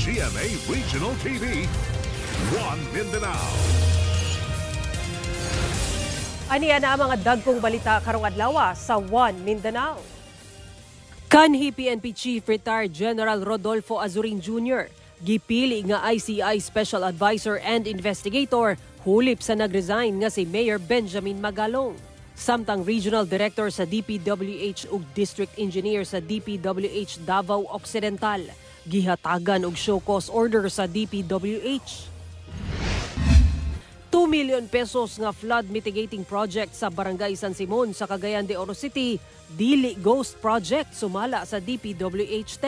GMA Regional TV, One Mindanao. Aniya na ang mga dagkong balita karong adlaw sa One Mindanao. Kanhi PNP Chief Retired General Rodolfo Azurin Jr. gipili nga ICI Special Advisor and Investigator hulip sa nagresign nga si Mayor Benjamin Magalong. Samtang Regional Director sa DPWH ug District Engineer sa DPWH Davao Occidental gihatagan og show cause order sa DPWH. 2 million pesos nga flood mitigating project sa Barangay San Simon sa Cagayan de Oro City dili ghost project sumala sa DPWH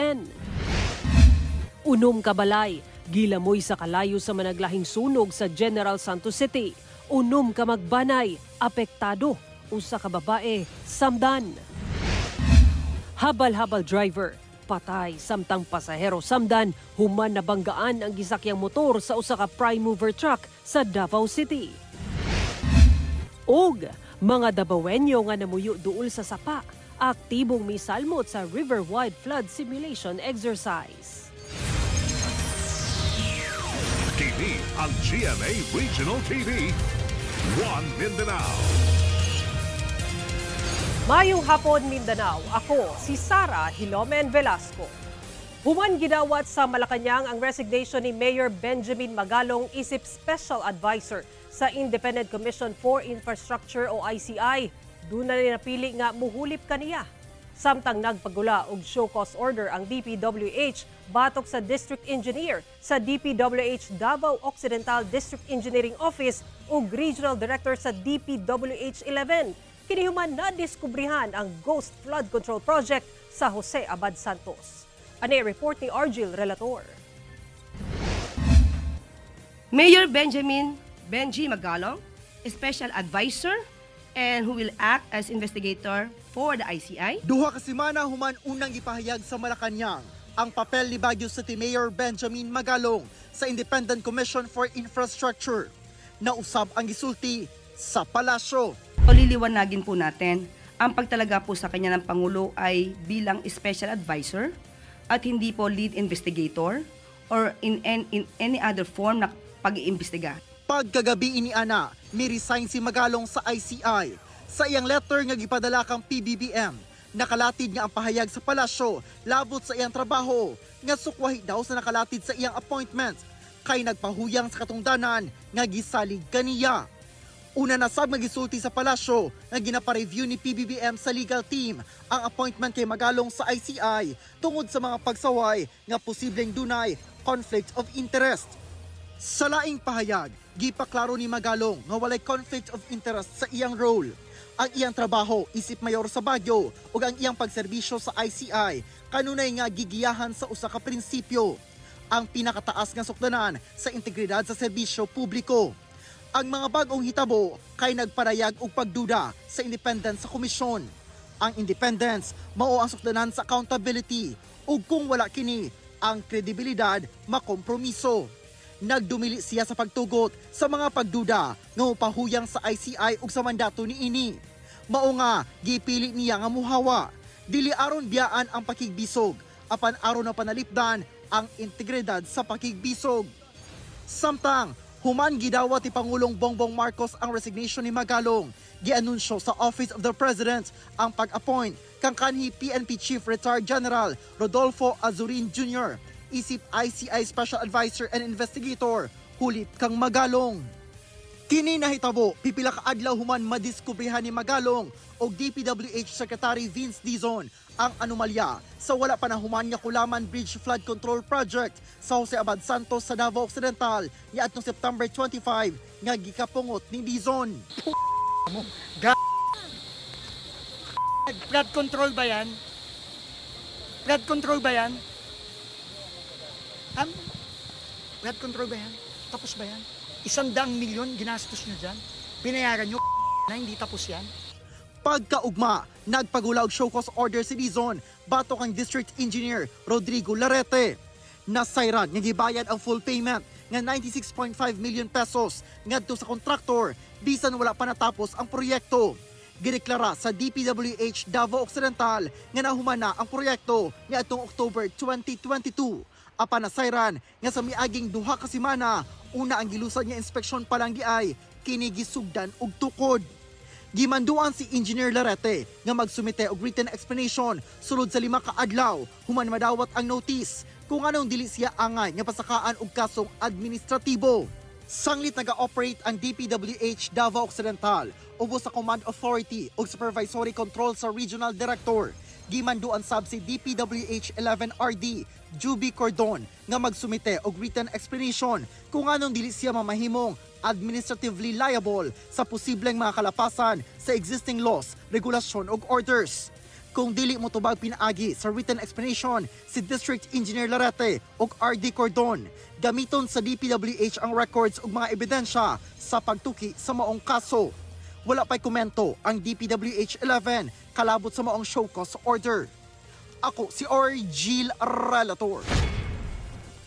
10. Unom ka balay gilamoy sa kalayo sa managlahing sunog sa General Santos City. Unom ka magbanay apektado usa ka babae samdan. Habal-habal driver patay samtang pasahero samdan human nabanggaan ang gisakyang motor sa usa ka prime mover truck sa Davao City. Og mga Davaoenyo nga namuyo duol sa sapa aktibong misalmot sa river-wide flood simulation exercise. Kini ang GMA Regional TV, One Mindanao. Mayong hapon Mindanao, ako si Sara Hilomen Velasco. Human gidawat sa Malacañang ang resignation ni Mayor Benjamin Magalong isip Special Advisor sa Independent Commission for Infrastructure o ICI. Doon na napili nga muhulip kaniya. Samtang nagpagula og show cause order ang DPWH batok sa District Engineer sa DPWH Davao Occidental District Engineering Office ug Regional Director sa DPWH 11. Kinihuman na diskubrihan ang Ghost Flood Control Project sa Jose Abad Santos. Ani report ni Argil Relator. Mayor Benji Magalong, Special Advisor, and who will act as investigator for the ICI. Duha ka semana human unang gipahayag sa Malacañang ang papel ni Baguio City Mayor Benjamin Magalong sa Independent Commission for Infrastructure. Nausab ang gisulti sa palasyo. Liliwanagin po natin, ang pagtalaga po sa kanya ng Pangulo ay bilang Special Advisor at hindi po lead investigator or in any other form na pag-iimbestiga. Pagkagabi ini ana, mi-resign si Magalong sa ICI. Sa iyang letter nga gipadala kang PBBM, nakalatid nga ang pahayag sa palasyo labot sa iyang trabaho nga sukwahi daw sa nakalatid sa iyang appointment kay nagpahuyang sa katungdanan nga gisalig kaniya. Una na sab magisulti sa palasyo na ginapa-review ni PBBM sa legal team ang appointment kay Magalong sa ICI tungod sa mga pagsaway nga posibleng dunay conflict of interest. Sa laing pahayag, gipaklaro ni Magalong nga walay conflict of interest sa iyang role. Ang iyang trabaho isip mayor sa Baguio ug ang iyang pagserbisyo sa ICI kanunay nga gigiyahan sa usa ka prinsipyo, ang pinakataas nga sukdanan sa integridad sa serbisyo publiko. Ang mga bagong hitabo kay nagparayag og pagduda sa independence sa komisyon. Ang independence mao ang sukdanan sa accountability ug kung wala kini, ang kredibilidad makompromiso. Nagdumili siya sa pagtugot sa mga pagduda nga upahuyang sa ICI ug sa mandato niini. Mao nga gipili niya nga muhawa, dili aron biyaan ang pakigbisog, apan aron na panalipdan ang integridad sa pakigbisog. Samtang human gidawat ni Pangulong Bongbong Marcos ang resignation ni Magalong, gianunsyo sa Office of the President ang pag-appoint kang kanhi PNP Chief Retired General Rodolfo Azurin Jr. isip ICI Special Advisor and Investigator hulit kang Magalong. Kini nahitabo pipila ka adlaw human madiskubrihan ni Magalong o DPWH Secretary Vince Dizon ang anomalya sa wala pa na human nga Kulaman Bridge Flood Control Project sa Jose Abad Santos sa Davao Occidental niadtong September 25 nga gikapungot ni Dizon. Flood control ba yan? Flood control ba yan? Flood control ba yan? Tapos ba yan? 100 milyon ginastos nyo dyan? Binayaran nyo na hindi tapos yan? Pagkaugma, nagpagulaw show cause order si Dizon batok ang District Engineer Rodrigo Larete. Nasayran nga gibayad ang full payment nga 96.5 million pesos ngadto sa kontraktor bisan wala pa natapos ang proyekto. Gideklara sa DPWH Davao Occidental nga nahuman na ang proyekto niadtong October 2022. Apan nasayran nga sa miaging duha ka semana, una ang gilusan nga inspeksyon palang giay, kini gisugdan og tukod. Gimanduan si Engineer Larete nga magsumite og written explanation sulod sa 5 ka adlaw human madawat ang notice kung anong dili siya angay nga pasakaan og kasong administratibo. Sanglit naga-operate ang DPWH Davao Occidental ubos sa Command Authority ug Supervisory Control sa Regional Director. Gimanduan sab si DPWH 11RD Juby Cordon nga magsumite og written explanation kung anong dili siya mamahimong administratively liable sa posibleng mga kalapasan sa existing laws, regulasyon ug orders. Kung dili mo tubag pinaagi sa written explanation si District Engineer Larete ug RD Cordon, gamiton sa DPWH ang records ug mga ebidensya sa pagtuki sa maong kaso. Wala pa'y komento ang DPWH 11 kalabot sa maong show cause order. Ako si Orgil Relator.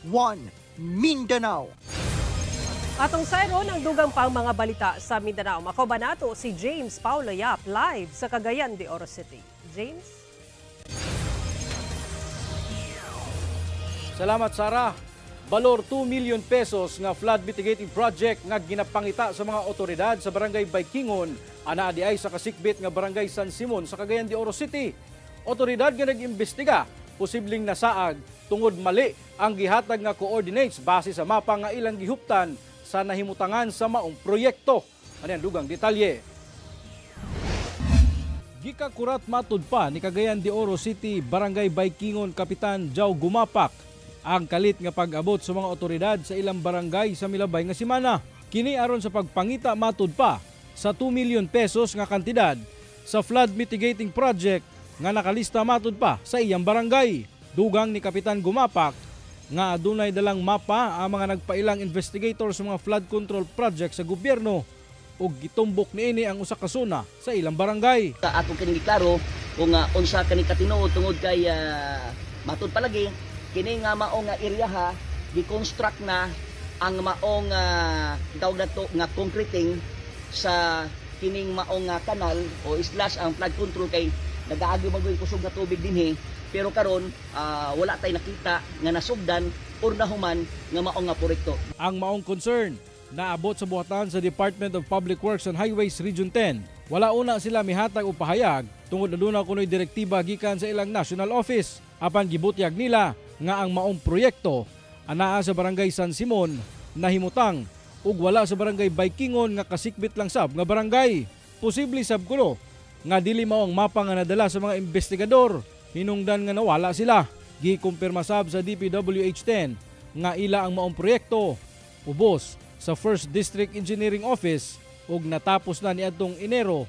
1 Mindanao. Atong sayro ng dugang pang mga balita sa Mindanao. Makobanato si James Paulo Yap live sa Cagayan de Oro City. James? Salamat, Sarah. Balor 2 million pesos nga flood mitigating project nga ginapangita sa mga otoridad sa Barangay Baykingon, ana di ay sa kasikbit nga Barangay San Simon sa Cagayan de Oro City. Otoridad nga nag-imbestiga, posibleng nasaag tungod mali ang gihatag nga coordinates base sa mapa nga ilang gihuptan sa nahimutangan sa maong proyekto. Ano yan, dugang detalye. Gikakurat matud pa ni Cagayan de Oro City, Barangay Baykingon, Kapitan Jow Gumapak ang kalit nga pag-abot sa mga otoridad sa ilang barangay sa milabay nga semana. Kini aron sa pagpangita matud pa sa 2 million pesos nga kantidad sa flood mitigating project nga nakalista matud pa sa iyang barangay. Dugang ni Kapitan Gumapak nga adunay dalang mapa ang mga nagpailang investigator sa mga flood control project sa gobyerno ug gitumbok niini ang usa ka zona sa ilang barangay. Atong kini klaro kung unsa kani katinuod tungod kay matud palagi kini nga maong area gi-construct na ang maong tawag nato nga concreting sa kining maong kanal o slash ang flood control kay nagaagi magoy kusog na tubig dinhi pero karon wala tay nakita nga nasugdan or nahuman nga maong proyekto. Ang maong concern naabot sa buhatan sa Department of Public Works and Highways Region 10. Wala una sila mihatag o pahayag tungod aduna kunoy direktiba gikan sa ilang national office. Apan gibutyag nila nga ang maong proyekto anaa sa Barangay San Simon nahimutang ug wala sa Barangay Baykingon nga kasikbit lang sab nga barangay. Posible sab kuno nga dili mao ang mapa nga nadala sa mga investigador. Hinungdan nga nawala sila. Gikumpirma sab sa DPWH 10 nga ila ang maong proyekto ubos sa First District Engineering Office ug natapos na niadtong Enero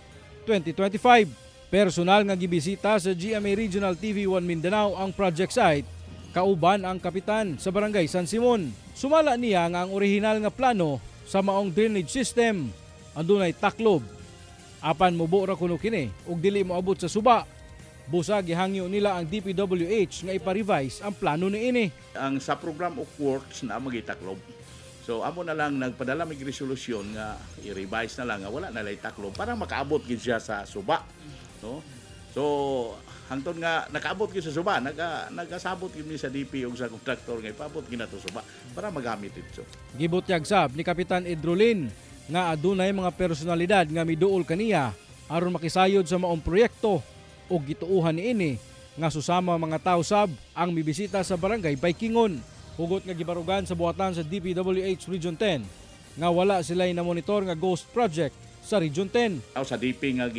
2025. Personal nga gibisita sa GMA Regional TV 1 Mindanao ang project site kauban ang kapitan sa Barangay San Simon. Sumala niya nga ang orihinal nga plano sa maong drainage system andunay taklob. Apan mubo ra kuno kini ug dili moabot sa suba. Busa gihangyo nila ang DPWH nga ipa-revise ang plano niini. Ang sa program of works na magitaklob. So amo na lang nagpadala mig resolusyon nga i-revise na lang nga wala na lay taklob para makaabot gid siya sa suba, no? So hangtod nga nakaabot gid sa suba, nagasabot gid ni sa DP ug sa kontraktor nga ipaabot gid nato suba para magamit ito. Gibutyag sab ni Kapitan Edrolin nga adunay mga personalidad nga miduol kaniya aron makisayod sa maong proyekto ug gituuhan niini nga susama mga tawo sab ang mibisita sa Barangay Baykingon. Hugot nga gibarugan sa buhatan sa DPWH Region 10 nga wala sila na monitor nga ghost project sa Region 10. Sa DP nga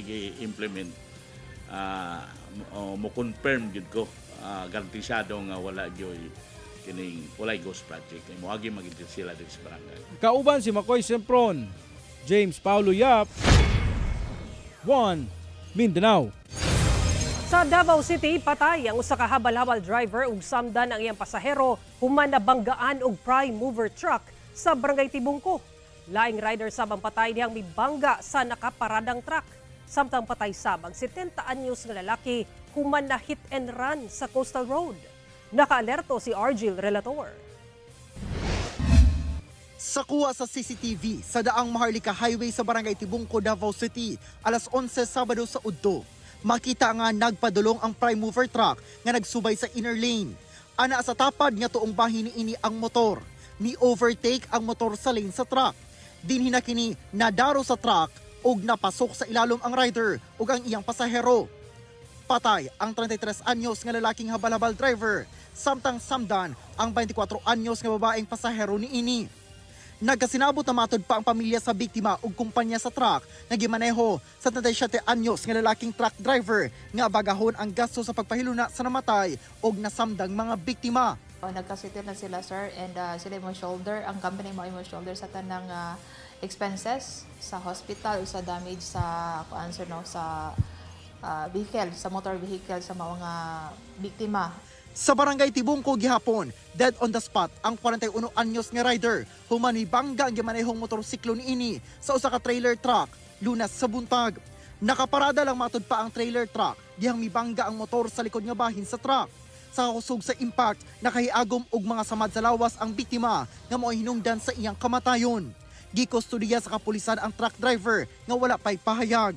gi-implement mo confirm gid ko garantisado nga wala gyoy kining walay ghost project kay moagi magid sila dito sa barangay. Kauban si Makoy Sempron, James Paulo Yap, 1 Mindanao. Sa Davao City, patay ang usa ka habal-habal driver ug samdan ang iyang pasahero human nabanggaan og prime mover truck sa Barangay Tibungko. Laing rider sab ang patay dihang mibangga sa nakaparadang truck. Samtang patay sab ang 70 anyos nga lalaki human na hit and run sa Coastal Road. Nakaalerto si Orgil Relator. Sa kuha sa CCTV sa daang Maharlika Highway sa Barangay Tibungko, Davao City, alas 11 Sabado sa udto. Makita nga nagpadulong ang prime mover truck nga nagsubay sa inner lane. Ana sa tapad nga tuong bahin ini ang motor. Mi overtake ang motor sa lane sa truck. Dinhi na kini nadaro sa truck ug napasok sa ilalom ang rider ug ang iyang pasahero. Patay ang 33 anyos nga lalaking habal-habal driver, samtang samdan ang 24 anyos nga babaeng pasahero niini. Nagkasinabot na matod pa ang pamilya sa biktima ug kumpanya sa truck nga gimaneho sa 37 anyos nga lalaking truck driver nga bagahon ang gasto sa pagpahiluna sa namatay ug nasamdang mga biktima. Nagkasitir na sila, sir, and sila mo shoulder, ang company mo shoulder sa tanang expenses sa hospital o sa damage sa answer no sa vehicle, sa motor vehicle sa mga biktima. Sa barangay Tibungko gihapon, dead on the spot ang 41 anyos nga rider. Human bangga ang gimanehong motorsiklo niini sa usa ka trailer truck lunas sa buntag. Nakaparada lang matud pa ang trailer truck dihang mibangga ang motor sa likod nga bahin sa truck. Sa kusog sa impact, nakahiagom og mga samad sa lawas ang biktima nga mo'y hinungdan sa iyang kamatayon. Gikustudiya sa kapulisan ang truck driver nga wala pay pahayag.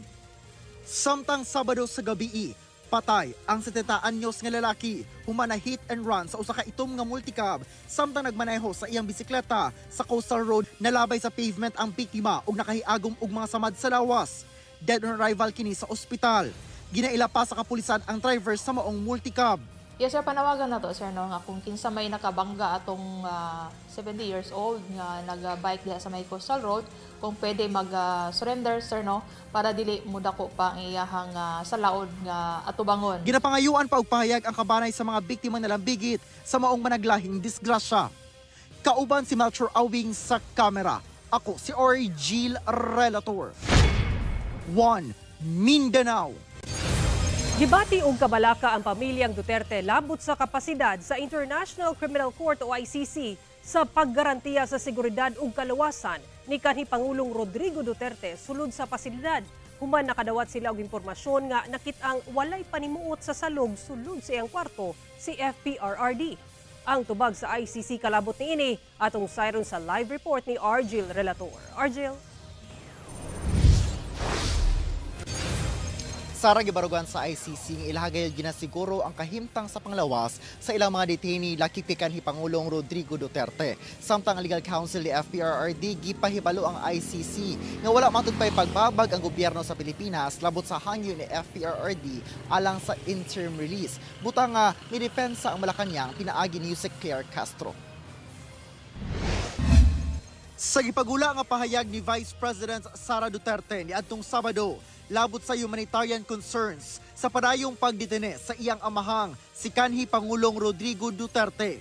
Samtang Sabado sa gabi, patay ang 70 anyos nga lalaki human na hit and run sa usa ka itom nga multicab samtang nagmaneho sa iyang bisikleta sa coastal road. Nalabay sa pavement ang biktima ug nakahiagom og mga samad sa lawas. Dead on arrival kini sa ospital. Ginaila pa sa kapulisan ang driver sa maong multicab. Yes, sir, panawagan na to, sir, no, nga kung kinsa may nakabangga atong 70 years old nga nag-bike diha sa may coastal road, kung pwede mag-surrender, sir, no, para dili mo dako pa ang iyahang sa laod nga atubangon. Ginapangayuan pa og pahayag ang kabanay sa mga biktima nalambigit sa maong managlahing disgrasya. Kauban si Melchor Awing sa kamera. Ako si Ori Gil Relator. 1 Mindanao. Gibati og kabalaka ang pamilyang Duterte labot sa kapasidad sa International Criminal Court o ICC sa paggarantiya sa seguridad ug kaluwasan ni kanhi Pangulong Rodrigo Duterte sulod sa pasilidad. Human nakadawat sila og impormasyon nga nakit-ang walay panimuot sa salog sulod sa iyang kwarto si FPRRD. Ang tubag sa ICC kalabot niini atong sayron sa live report ni Argil Relator. Argil. Sara gibarugan sa ICC nga ilahagay ginasiguro ang kahimtang sa panglawas sa ilang mga detainee lakipikan ni Pangulong Rodrigo Duterte. Samtang ang Legal Counsel ni FPRRD gipahibalo ang ICC nga wala matud pay pagbabag ang gobyerno sa Pilipinas labot sa hangyo ni FPRRD alang sa interim release. Butang nga ni depensa ang Malacañang pinaagi ni Yusek Claire Castro. Sa gipagula nga pahayag ni Vice President Sara Duterte niadtong Sabado, labot sa humanitarian concerns sa padayong pagdetene sa iyang amahang si kanhi Pangulong Rodrigo Duterte.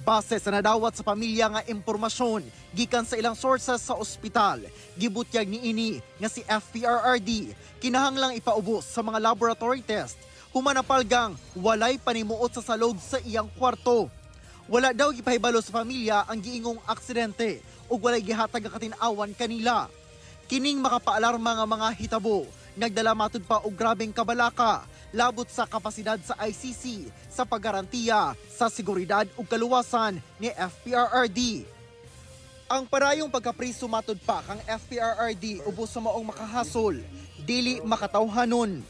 Base sa nadawat sa pamilya nga impormasyon gikan sa ilang sources sa ospital, gibutyag niini nga si FPRRD kinahanglang ipaubos sa mga laboratory test human napalgang walay panimuot sa salog sa iyang kwarto. Wala daw gipahibalo sa pamilya ang giingong aksidente ug walay gihatag nga katin-awan kanila. Kining makapaalarma nga mga hitabo, nagdala matud pa og grabeng kabalaka labot sa kapasidad sa ICC sa paggarantiya sa seguridad ug kaluwasan ni FPRRD. Ang parayong pagkapriso matud pa kang FPRRD ubos sa maong makahasol, dili makatawhanon.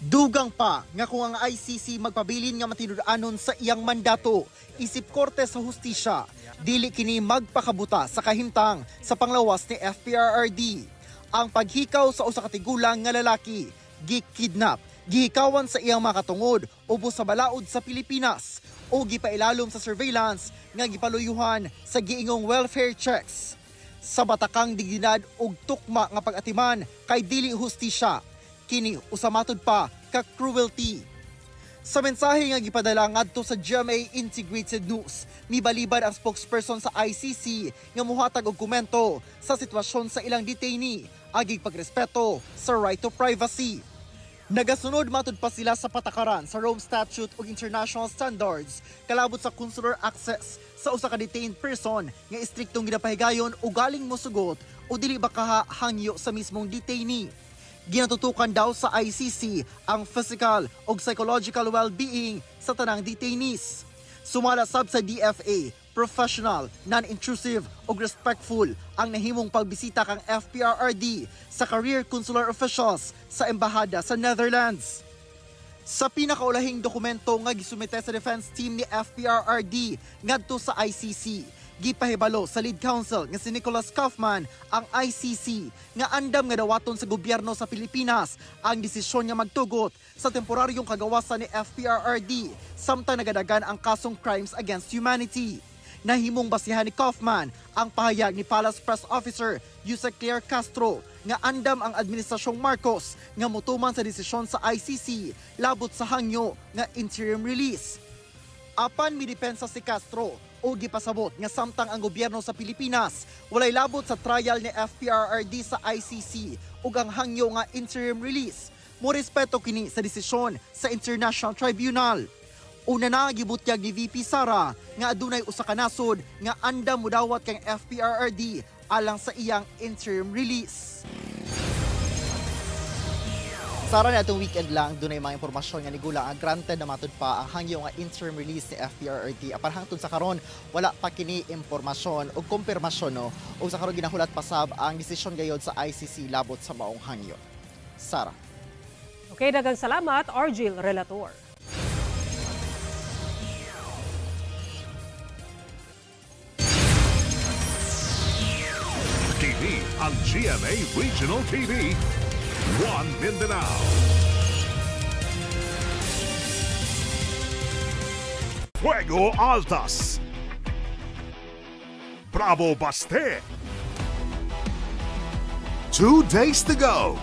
Dugang pa nga kung ang ICC magpabilin nga matinud-anon sa iyang mandato, isip korte sa hustisya, dili kini magpakabuta sa kahimtang sa panglawas ni FPRRD. Ang paghikaw sa usa ka tigulang nga lalaki, gikidnap, gihikawan sa iyang mga katungod ubos sa balaod sa Pilipinas o gipailalom sa surveillance nga gipaluyuhan sa giingong welfare checks. Sa batakang dignidad ug tukma nga pag-atiman kay dili hustisya, kini usamatod pa ka cruelty. Sa mensahe nga gipadala ngadto sa GMA Integrated News, mibalibad ang spokesperson sa ICC nga mohatag og komento sa sitwasyon sa ilang detainee agig pagrespeto sa right to privacy. Nagasunod matud pa sila sa patakaran sa Rome Statute ug international standards kalabot sa consular access sa usa ka detained person nga istriktong ginapahigayon o galing mosugot o dili ba hangyo sa mismong detainee. Ginatutukan daw sa ICC ang physical o psychological well-being sa tanang detainees. Sumala sab sa DFA, professional, non-intrusive ug respectful ang nahimong pagbisita kang FPRRD sa career consular officials sa embahada sa Netherlands. Sa pinakaulahing dokumento nga gisumite sa defense team ni FPRRD ngadto sa ICC, gipahibalo sa lead counsel nga si Nicholas Kaufman ang ICC nga andam nga dawaton sa gobyerno sa Pilipinas ang desisyon nga magtugot sa temporaryong kagawasan ni FPRRD samtang nagadagan ang kasong crimes against humanity. Nahimong basihan ni Kaufman ang pahayag ni Palace Press Officer Yusek Claire Castro nga andam ang Administrasyong Marcos nga mutuman sa desisyon sa ICC labot sa hangyo nga interim release. Apan midepensa si Castro o gipasabot nga samtang ang gobyerno sa Pilipinas walay labot sa trial ni FPRRD sa ICC ug ang hangyo nga interim release, mo respeto kini sa desisyon sa International Tribunal. Una na gibutyag ni VP Sara nga adunay usa ka nasod nga andam mudawat kang FPRRD alang sa iyang interim release. Sara, na itong weekend lang, doon ay mga impormasyon nga nigula ang granted na matud pa ang hangyo nga interim release ni FPRRD. Apan hangtod sa karon wala pa kini impormasyon o kumpirmasyon no, o sa karon ginahulat pasab ang desisyon gayod sa ICC labot sa maong hangyo. Sara. Okay, daghang salamat, Argil Relator. TV ang GMA Regional TV, One Mindanao. Fuego Altas, Bravo Baste. 2 days to go.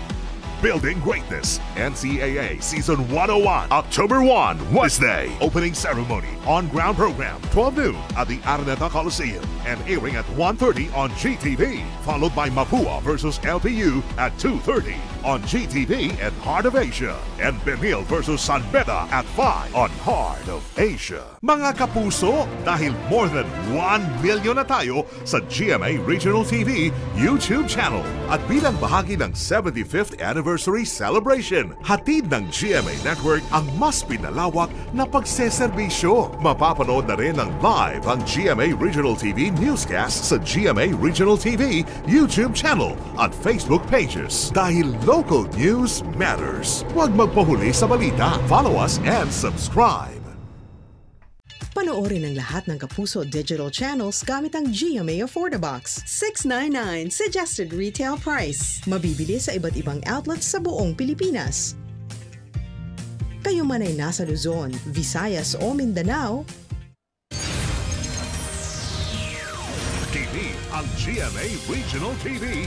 Building Greatness, NCAA Season 101, October 1, Wednesday. Opening ceremony, on-ground program, 12 noon at the Araneta Coliseum and airing at 1:30 on GTV, followed by Mapua versus LPU at 2:30 on GTV and Heart of Asia, and Benil versus San Beda at 5 on Heart of Asia. Mga kapuso, dahil more than 1 million na tayo sa GMA Regional TV YouTube channel at bilang bahagi ng 75th Anniversary Celebration, hatid ng GMA Network ang mas pinalawak na pagseserbisyo. Mapapanood na rin ng live ang GMA Regional TV newscast sa GMA Regional TV YouTube channel at Facebook pages. Dahil local news matters. Huwag magpahuli sa balita. Follow us and subscribe. Panoorin ang lahat ng Kapuso digital channels gamit ang GMA Affordabox. $6.99 suggested retail price. Mabibili sa iba't ibang outlets sa buong Pilipinas. Kayo man ay nasa Luzon, Visayas o Mindanao, TV ang GMA Regional TV,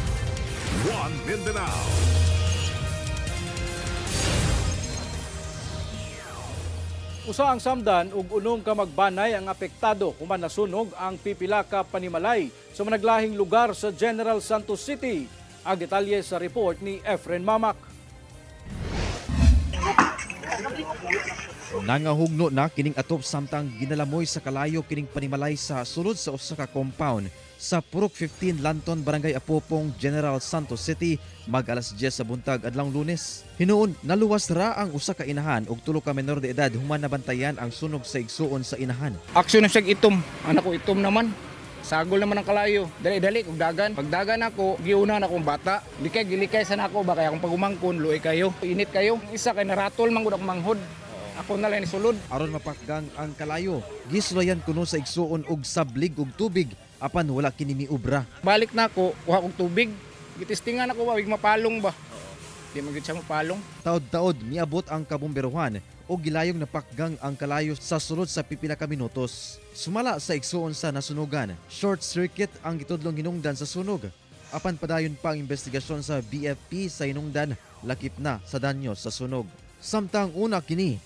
One Mindanao. Usa ang samdan ug unom ka magbanay ang apektado human nasunog ang pipila ka panimalay sa managlahing lugar sa General Santos City. Ang detalye sa report ni Efren Mamak. Nangahugno na kining atop samtang ginalamoy sa kalayo kining panimalay sa sulod sa usa ka compound sa Purok 15 Lanton, Barangay Apopong, General Santos City, mag-alas 10 sa buntag adlawng Lunes. Hinuon naluwas ra ang usa ka inahan ug tulo ka menor de edad human nabantayan ang sunog sa igsuon sa inahan. Aksyon na siya itom. Anak ko itom naman. Sagol naman ang kalayo. Dali-dali kog dagan. Pagdagan ako, giuna na akong bata. Gilikay sa nako ba kaya akong pagumangkon luoy kayo. Init kayo. Isa kay naratol man gud akong manghod. Ako na lang isulod. Aron mapakgang ang kalayo, gisulayan kuno sa igsuon og sablig ug tubig apan wala kini miubra. Balik na ako, kuha kog tubig. Gitistingan ako wag mapalong ba. Di man gid siya mapalong. Taod-taod miabot ang kabomberohan o gilayong napakgang ang kalayo sa sulod sa pipila ka minutos. Sumala sa igsuon sa nasunugan, short circuit ang gitudlong hinungdan sa sunog. Apan padayon pa ang investigasyon sa BFP sa hinungdan, lakip na sa danyo sa sunog. Samtang una kini,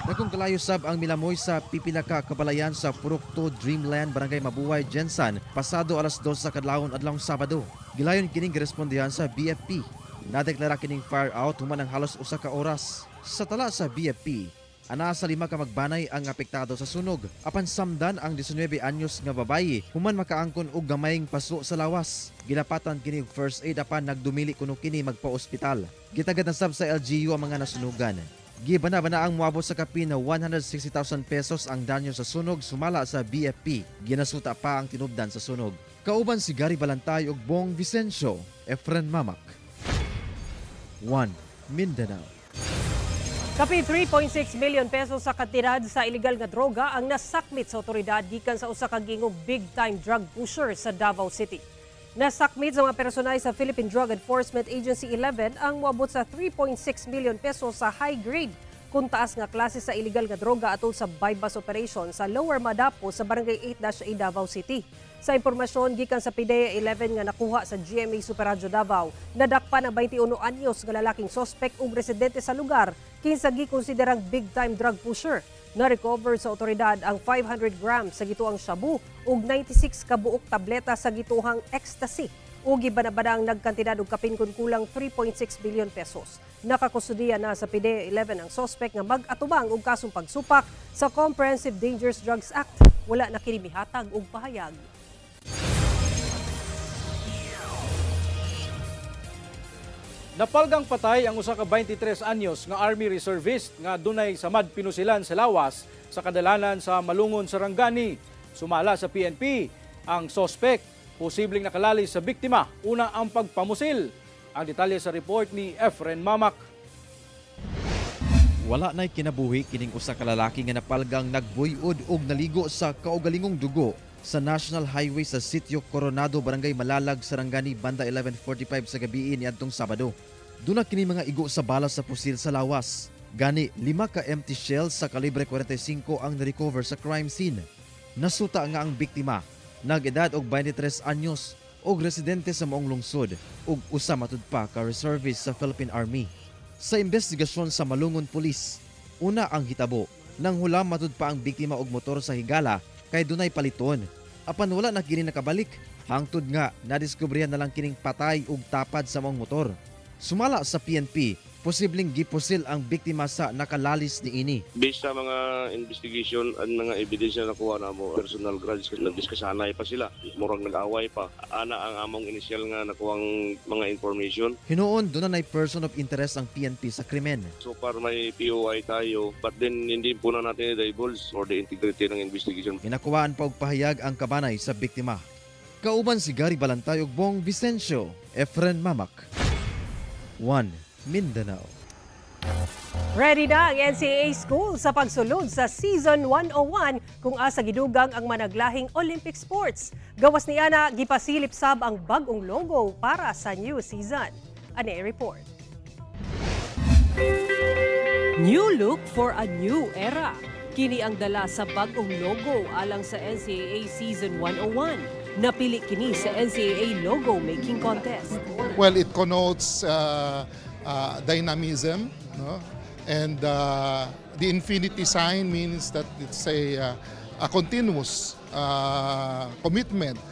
Dagkong kalayo sab ang milamoy sa pipila ka kabalayan sa Purok 2 Dreamland, Barangay Mabuhay, Jensan, pasado alas 2 sa kadlawon adlawng Sabado. Gilayon kining girespondihan sa BFP. Nadeklara kining fire out human ang halos usa ka oras. Sa tala sa BFP, ana sa 5 ka magbanay ang apektado sa sunog. Apan samdan ang 19 anyos nga babayi human makaangkon og gamayng paso sa lawas. Ginapatan kini og first aid apan nagdumili kuno kini magpa-ospital. Gitagad na sab sa LGU ang mga nasunugan. Gibana-bana ang muabot sa kapin na 160,000 pesos ang danyo sa sunog sumala sa BFP. Ginasuta pa ang tinubdan sa sunog. Kauban si Gary Balantay ug Bong Vicencio, Efren Mamak. 1 Mindanao. Kapin 3.6 million pesos sa kantidad sa illegal nga droga ang nasakmit sa otoridad gikan sa usa ka gingog big-time drug pusher sa Davao City. Nasakmit sa mga personay sa Philippine Drug Enforcement Agency 11 ang moabot sa 3.6 million pesos sa high-grade kung taas nga klase sa illegal nga droga atol sa bypass operation sa Lower Madapo sa Barangay 8-A Davao City. Sa impormasyon gikan sa PDEA 11 nga nakuha sa GMA Superradyo Davao, nadakpa ng 21 anyos nga lalaking sospek ug residente sa lugar kinsa gikonsiderang big-time drug pusher. Na-recover sa otoridad ang 500 grams sa gituang shabu ug 96 ka buok tableta sa gituhang ecstasy ug gibanabada ang nagkantidad og kapin kun kulang 3.6 billion pesos. Nakakustudiya na sa PDEA 11 ang sospek nga mag-atubang og kasong pagsupak sa Comprehensive Dangerous Drugs Act. Wala na kini mihatag og pahayag. Napalgang patay ang usa ka 23 anyos nga Army Reservist nga dunay samad pinusilan sa lawas sa kadalanan sa Malungon, Sarangani. Sumala sa PNP ang sospek, posibleng nakalali sa biktima. Una ang pagpamusil. Ang detalye sa report ni Efren Mamak. Wala na'y kinabuhi kining usa ka lalaki nga napalgang nagbuyod og naligo sa kaugalingong dugo sa National Highway sa Sitio Coronado, Barangay Malalag, Sarangani, banda 11:45 sa gabi niadtong Sabado. Duna kini mga igo sa bala sa pusil sa lawas. Gani 5 ka empty shells sa kalibre 45 ang na-recover sa crime scene. Nasuta nga ang biktima, nag-edad og 23 anyos og residente sa maong lungsod ug usa matud pa ka reservist sa Philippine Army. Sa investigasyon sa Malungon Police, una ang hitabo, nang hulam matud pa ang biktima og motor sa higala kay dunay paliton. Apan wala na kini nakabalik, hangtod nga nadiskubrihan na lang kining patay ug tapad sa maong motor. Sumala sa PNP, posibleng gipusil ang biktima sa nakalalis ni ini. Based sa mga investigation at mga ebidensya na nakuha na mo, personal grudge, nagdiskasanay pa sila, murang nag-away pa. Ana ang among initial nga nakuhang mga information. Hinuon doon na person of interest ang PNP sa krimen. So far may POI tayo, but then hindi po na natin i-divulge for the integrity ng investigation. Inakuwaan pa og pahayag ang kabanay sa biktima. Kauban si Gary Balantay ug Bong Vicencio, Efren Mamak. 1 Mindanao. Ready na ang NCAA School sa pagsulod sa Season 101 kung asa gidugang ang managlahing Olympic sports. Gawas ni Ana, gipasilip sab ang bagong logo para sa new season. Ane report. New look for a new era. Kini ang dala sa bagong logo alang sa NCAA Season 101. Napili kini sa NCAA Logo Making Contest. Well, it connotes dynamism, no? And the infinity sign means that it's a continuous commitment,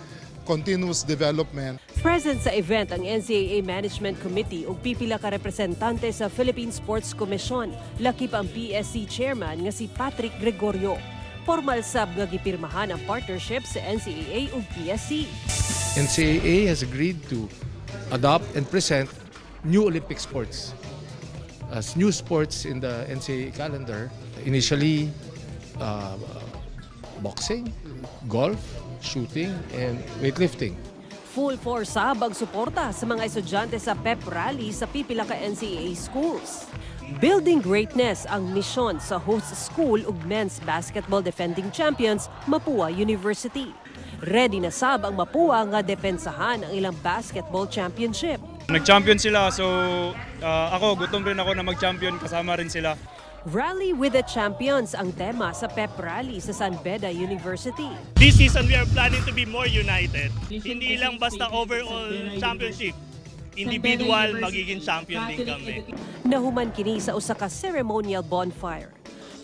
continuous development. Present sa event ang NCAA Management Committee ug pipila ka representante sa Philippine Sports Commission, laki pa ang PSC Chairman nga si Patrick Gregorio. Formal sab nga gipirmahan ang partnership sa NCAA ug PSC. NCAA has agreed to adopt and present new Olympic sports as new sports in the NCAA calendar. Initially, boxing, golf, shooting, and weightlifting. Full force sab ang suporta sa mga estudyante sa pep rally sa pipila ka NCAA schools. Building greatness ang misyon sa host school ug men's basketball defending champions Mapua University. Ready na sab ang Mapua nga depensahan ang ilang basketball championship. Nag-champion sila, so ako gutom rin ako na mag-champion, kasama rin sila. Rally with the Champions ang tema sa pep rally sa San Beda University. This season we are planning to be more united. Hindi lang basta overall championship. Individual, magiging champion din kami. Nahuman kini sa usa ka ceremonial bonfire.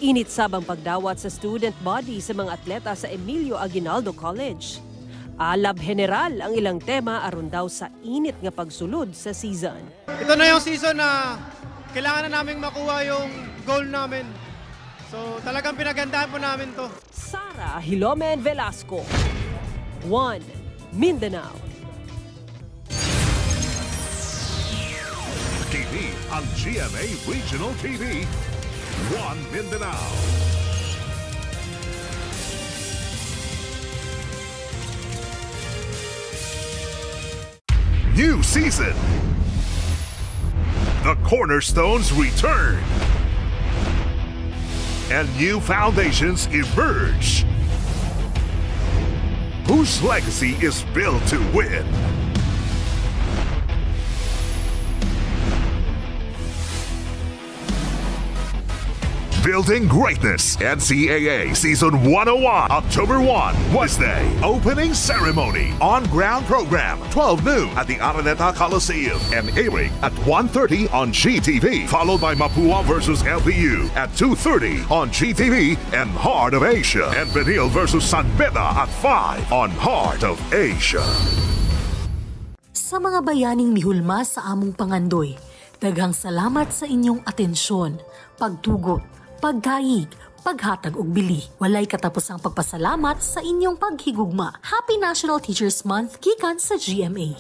Init sab ang pagdawat sa student body sa mga atleta sa Emilio Aguinaldo College. Alab general ang ilang tema aron daw sa init nga pagsulod sa season. Ito na yung season na kailangan na naming makuha yung goal namin. So talagang pinagandaan po namin to. Sara Hilomen Velasco, 1 Mindanao. TV ang GMA Regional TV. One Mindanao. New season. The Cornerstones return. And new foundations emerge. Whose legacy is built to win? Building Greatness, NCAA Season 101, October 1, Wednesday. Opening ceremony, on-ground program, 12 noon at the Araneta Coliseum and airing at 1:30 on GTV, followed by Mapua versus LPU at 2:30 on GTV and Heart of Asia, and Benil versus San Beda at 5 on Heart of Asia. Sa mga bayaning mihulma sa among pangandoy, daghang salamat sa inyong atensyon, pagtugot, pagkaig, paghatag og bili. Walay katapusang pagpasalamat sa inyong paghigugma. Happy National Teachers Month gikan sa GMA.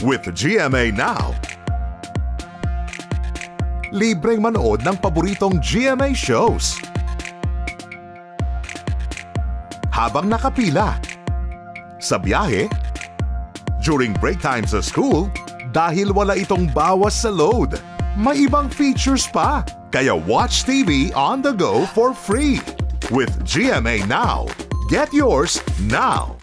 With GMA Now, libreng manood ng paboritong GMA shows. Habang nakapila, sa biyahe, during break time sa school, dahil wala itong bawas sa load. May ibang features pa, kaya watch TV on the go for free. With GMA Now, get yours now.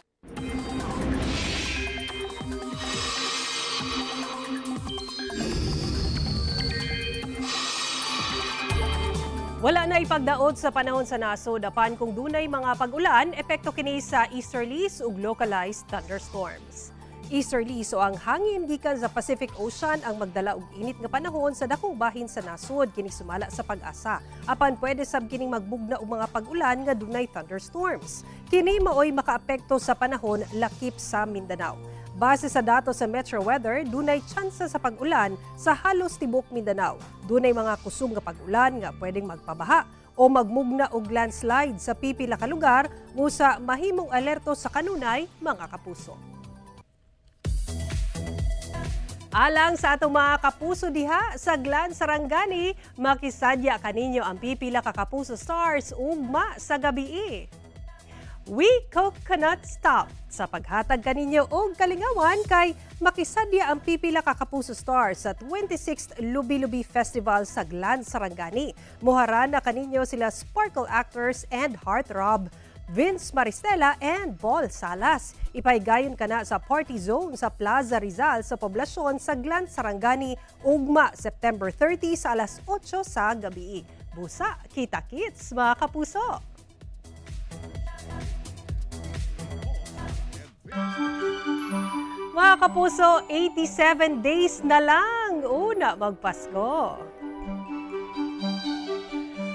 Wala na ipagdaot sa panahon sa nasod apan kung dunay mga pag-ulan, epekto kini sa easterlies ug localized thunderstorms. Easterlies o ang hangin gikan sa Pacific Ocean ang magdala og init nga panahon sa dakong bahin sa nasod kini sumala sa pag-asa. Apan pwede sab kining magbugna og mga pag-ulan nga dunay thunderstorms. Kini maoy makaapekto sa panahon lakip sa Mindanao. Base sa datos sa Metro Weather, dunay tsansa sa pag-ulan sa halos tibok Mindanao. Dunay mga kusog nga pag-ulan nga pwedeng magpabaha o magmugna og landslide sa pipila ka lugar, musa mahimong alerto sa kanunay mga kapuso. Alang sa atong mga kapuso diha sa Glan Sarangani, makisadya kaninyo ang pipila ka kapuso stars ugma sa gabii. We Coconut Stop sa paghatag kaninyo og kalingawan kay makisadya ang pipila ka kapuso stars sa 26th Lubi-Lubi Festival sa Glan Sarangani. Muharana kaninyo sila Sparkle Actors and Heartthrob, Vince Maristela and Paul Salas. Ipaygayon kana sa Party Zone sa Plaza Rizal sa poblasyon sa Glan Sarangani ugma September 30 sa alas 8 sa gabi. Busa, kita-kits mga kapuso! Mga kapuso, 87 days na lang una magpasko.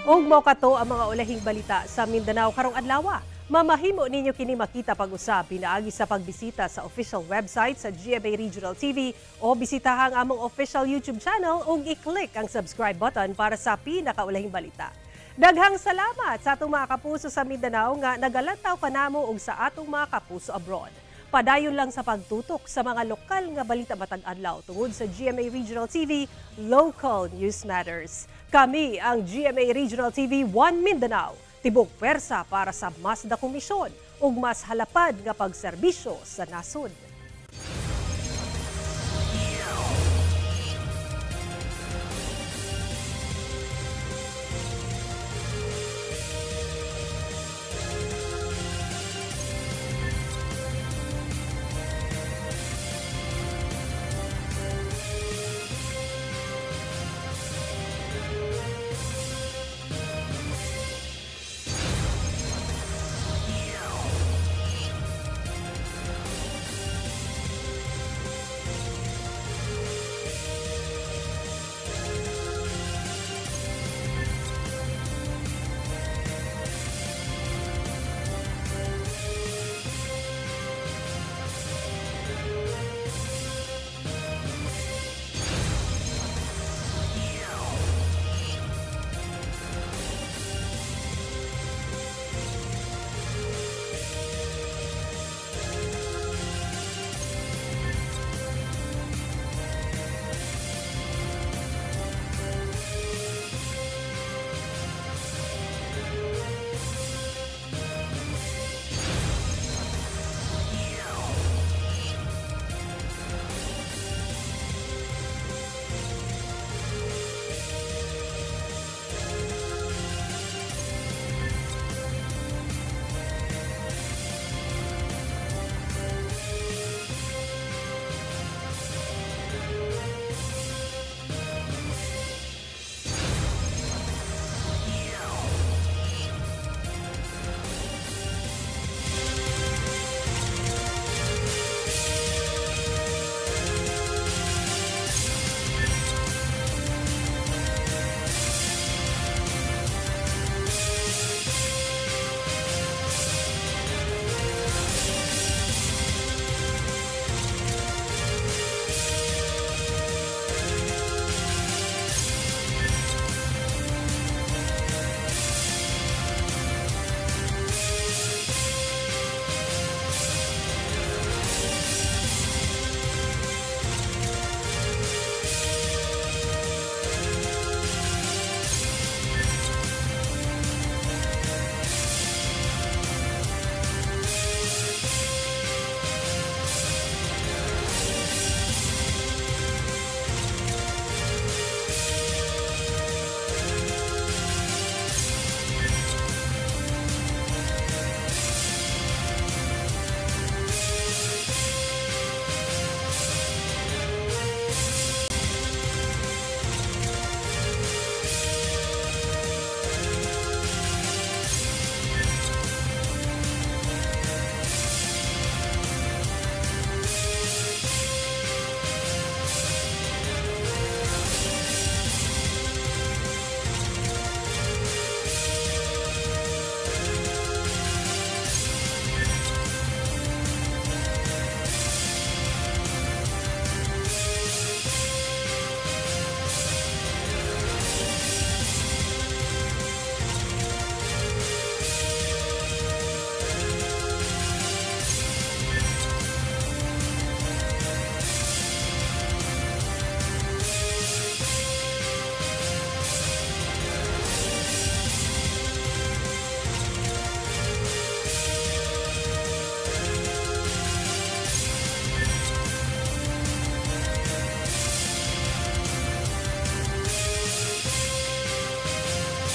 Ug mao kato ang mga ulahing balita sa Mindanao karong adlaw. Mamahimo ninyo kini makita pag-usab pinaagi sa pagbisita sa official website sa GMA Regional TV o bisitahang among official YouTube channel ug i-click ang subscribe button para sa pinakaulahing balita. Daghang salamat sa atong mga kapuso sa Mindanao nga nagalantaw kanamo ug sa atong mga kapuso abroad. Padayon lang sa pagtutok sa mga lokal nga balita matag adlaw tungod sa GMA Regional TV, Local News Matters. Kami ang GMA Regional TV 1 Mindanao, tibok pwersa para sa mas dakong misyon ug mas halapad nga pagserbisyo sa nasod.